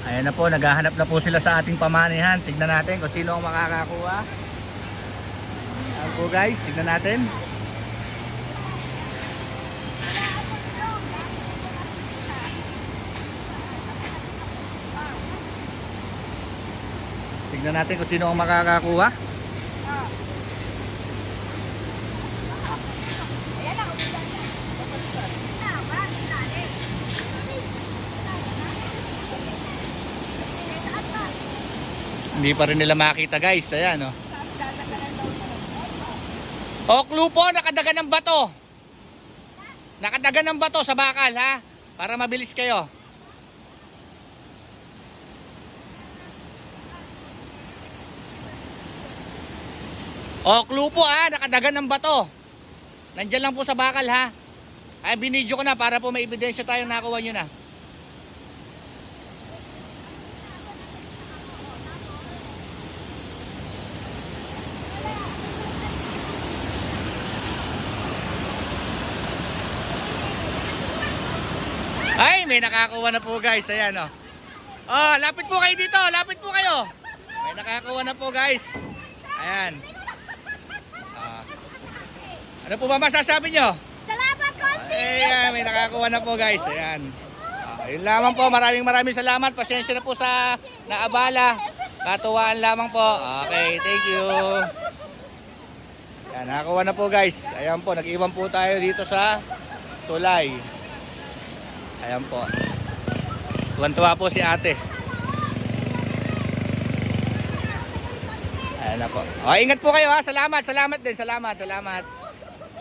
Ayan na po, naghahanap na po sila sa ating pamanihan. Tignan natin kung sino ang makakakuha. Ayan po guys, tignan natin. Tignan natin kung sino ang makakakuha. Hindi pa rin nila makita guys. Ayan oh. O clue po, nakadagan ng bato. Nakadagan ng bato sa bakal ha. Para mabilis kayo. O clue po ha, nakadagan ng bato. Nandyan lang po sa bakal ha. Ay binidyo ko na para po may ebidensya tayong nakuha nyo na. Ay, may nakakuha na po guys. Ayan oh. Oh, lapit po kayo dito. Lapit po kayo. May nakakuha na po guys. Ayan. Ano po ba masasabi nyo? Salamat, Konti! Ayan, may nakakuha na po guys. Ayan. Yun lamang po. Maraming salamat. Pasensya na po sa naabala. Katuwaan lamang po. Okay, thank you. Ayan, nakakuha na po guys. Ayan po, nag-iwan po tayo dito sa tulay. Ayan po. Tuwan-tuwa po si ate. Ayan na po. O, ingat po kayo ha. Salamat din. Salamat.